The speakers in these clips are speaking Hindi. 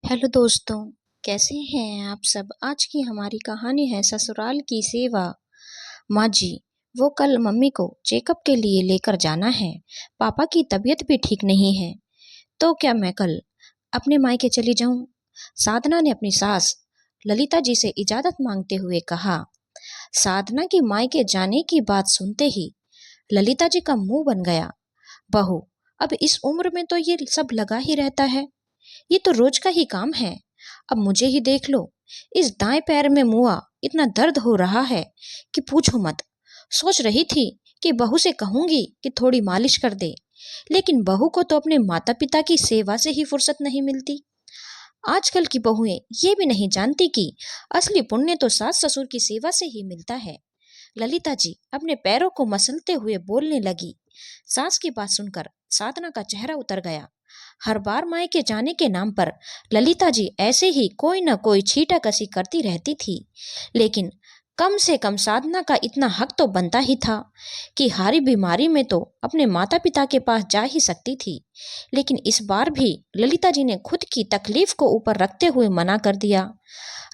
हेलो दोस्तों, कैसे हैं आप सब। आज की हमारी कहानी है ससुराल की सेवा। माँ जी, वो कल मम्मी को चेकअप के लिए लेकर जाना है। पापा की तबीयत भी ठीक नहीं है, तो क्या मैं कल अपने मायके चली जाऊं। साधना ने अपनी सास ललिता जी से इजाजत मांगते हुए कहा। साधना की मायके जाने की बात सुनते ही ललिता जी का मुंह बन गया। बहू, अब इस उम्र में तो ये सब लगा ही रहता है। ये तो रोज का ही काम है। अब मुझे ही देख लो, इस दाएं पैर में मुआ इतना दर्द हो रहा है कि पूछो मत। सोच रही थी कि बहू से कहूंगी कि थोड़ी मालिश कर दे, लेकिन बहू को तो अपने माता पिता की सेवा से ही फुर्सत नहीं मिलती। आजकल की बहुएं ये भी नहीं जानती कि असली पुण्य तो सास ससुर की सेवा से ही मिलता है। ललिता जी अपने पैरों को मसलते हुए बोलने लगी। सास की बात सुनकर साधना का चेहरा उतर गया। हर बार मायके जाने के नाम पर ललिता जी ऐसे ही कोई न कोई छीटा कसी करती रहती थी, लेकिन कम से कम साधना का इतना हक तो बनता ही था कि हारी बीमारी में तो अपने माता पिता के पास जा ही सकती थी। लेकिन इस बार भी ललिता जी ने खुद की तकलीफ को ऊपर रखते हुए मना कर दिया।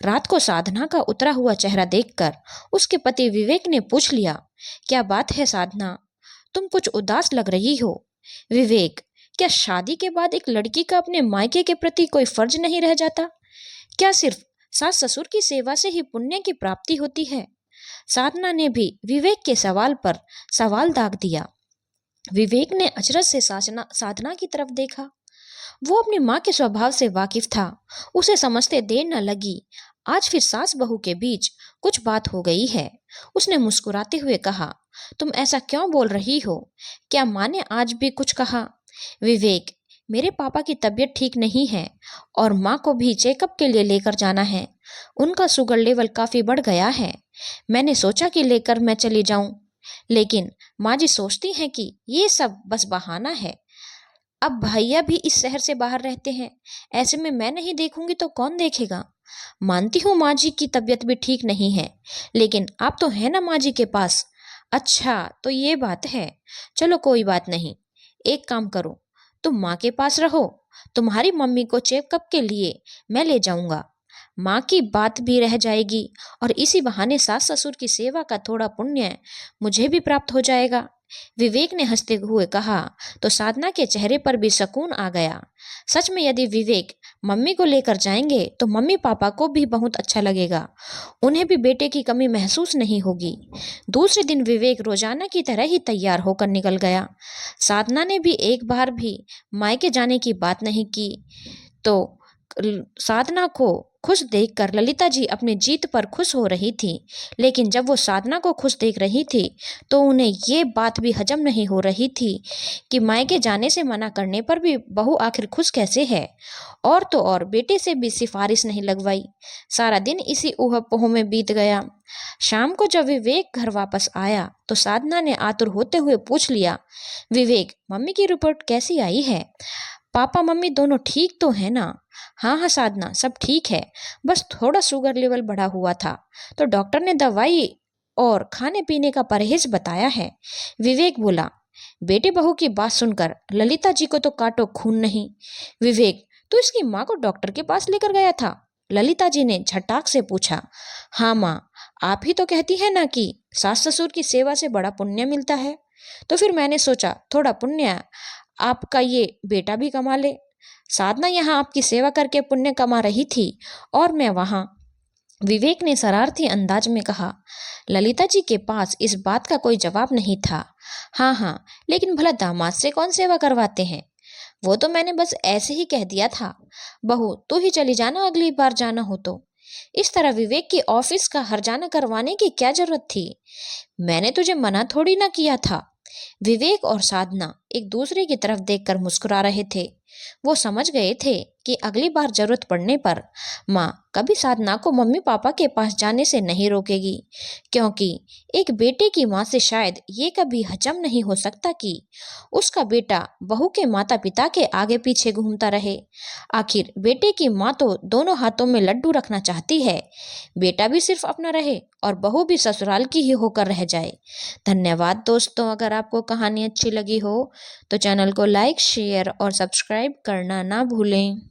रात को साधना का उतरा हुआ चेहरा देखकर उसके पति विवेक ने पूछ लिया, क्या बात है साधना, तुम कुछ उदास लग रही हो। विवेक, क्या शादी के बाद एक लड़की का अपने मायके के प्रति कोई फर्ज नहीं रह जाता? क्या सिर्फ सास ससुर की सेवा से ही पुण्य की प्राप्ति होती है? साधना ने भी विवेक के सवाल पर सवाल दाग दिया। विवेक ने अचरज से साधना की तरफ देखा। वो अपनी माँ के स्वभाव से वाकिफ था। उसे समझते देर न लगी। आज फिर सास बहू के बीच कुछ बात हो गई है। उसने मुस्कुराते हुए कहा, तुम ऐसा क्यों बोल रही हो? क्या माँ ने आज भी कुछ कहा? विवेक, मेरे पापा की तबीयत ठीक नहीं है और माँ को भी चेकअप के लिए लेकर जाना है। उनका शुगर लेवल काफी बढ़ गया है। मैंने सोचा कि लेकर मैं चली जाऊं, लेकिन माँ जी सोचती हैं कि ये सब बस बहाना है। अब भैया भी इस शहर से बाहर रहते हैं, ऐसे में मैं नहीं देखूंगी तो कौन देखेगा। मानती हूँ माँ जी की तबीयत भी ठीक नहीं है, लेकिन आप तो है ना माँ जी के पास। अच्छा, तो ये बात है। चलो कोई बात नहीं, एक काम करो, तुम माँ के पास रहो। तुम्हारी मम्मी को चेकअप के लिए मैं ले जाऊंगा। माँ की बात भी रह जाएगी और इसी बहाने सास ससुर की सेवा का थोड़ा पुण्य मुझे भी प्राप्त हो जाएगा। विवेक ने हंसते हुए कहा। तो साधना के चेहरे पर भी सुकून आ गया। सच में यदि विवेक मम्मी को लेकर जाएंगे तो मम्मी पापा को भी बहुत अच्छा लगेगा। उन्हें भी बेटे की कमी महसूस नहीं होगी। दूसरे दिन विवेक रोजाना की तरह ही तैयार होकर निकल गया। साधना ने भी एक बार भी मायके जाने की बात नहीं की। तो साधना को खुश देखकर ललिता जी अपनी जीत पर खुश हो रही थी, लेकिन जब वो साधना को खुश देख रही थी तो उन्हें ये बात भी हजम नहीं हो रही थी कि मायके जाने से मना करने पर भी बहू आखिर खुश कैसे है। और तो और बेटे से भी सिफारिश नहीं लगवाई। सारा दिन इसी ऊह-पोह में बीत गया। शाम को जब विवेक घर वापस आया तो साधना ने आतुर होते हुए पूछ लिया, विवेक, मम्मी की रिपोर्ट कैसी आई है? पापा मम्मी दोनों ठीक तो है ना? हाँ हाँ साधना, सब ठीक है, बस थोड़ा शुगर लेवल बढ़ा हुआ था, तो डॉक्टर ने दवाई और खाने पीने का परहेज बताया है। विवेक बोला। बेटे बहू की बात सुनकर ललिता जी को तो काटो खून नहीं। विवेक, तो इसकी माँ को डॉक्टर के पास लेकर गया था? ललिता जी ने झटाक से पूछा। हाँ माँ, आप ही तो कहती है ना कि सास ससुर की सेवा से बड़ा पुण्य मिलता है, तो फिर मैंने सोचा थोड़ा पुण्य आपका ये बेटा भी कमा ले। साधना यहाँ आपकी सेवा करके पुण्य कमा रही थी और मैं वहां। विवेक ने शरारती अंदाज में कहा। ललिता जी के पास इस बात का कोई जवाब नहीं था। हाँ हाँ, लेकिन भला दामाद से कौन सेवा करवाते हैं? वो तो मैंने बस ऐसे ही कह दिया था। बहू, तू ही चली जाना अगली बार जाना हो तो। इस तरह विवेक की ऑफिस का हर्जाना करवाने की क्या जरूरत थी? मैंने तुझे मना थोड़ी ना किया था। विवेक और साधना एक दूसरे की तरफ देखकर मुस्कुरा रहे थे। वो समझ गए थे कि अगली बार जरूरत पड़ने पर माँ कभी साधना को मम्मी पापा के पास जाने से नहीं रोकेगी, क्योंकि एक बेटे की माँ से शायद ये कभी हजम नहीं हो सकता कि उसका बेटा बहू के माता पिता के आगे पीछे घूमता रहे। आखिर बेटे की माँ तो दोनों हाथों में लड्डू रखना चाहती है। बेटा भी सिर्फ अपना रहे और बहू भी ससुराल की ही होकर रह जाए। धन्यवाद दोस्तों। अगर आपको कहानी अच्छी लगी हो तो चैनल को लाइक, शेयर और सब्सक्राइब करना ना भूलें।